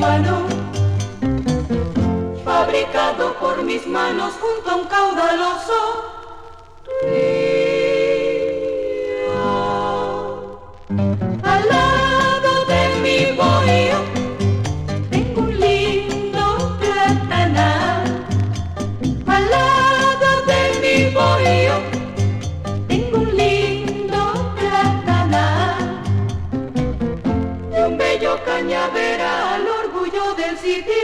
marihuano, fabricado por mis manos junto a un caudaloso río. Al lado de mi bohío tengo un lindo platanar. Al lado de mi bohío tengo un lindo platanar y un bello cañaveral, orgullo del sitio.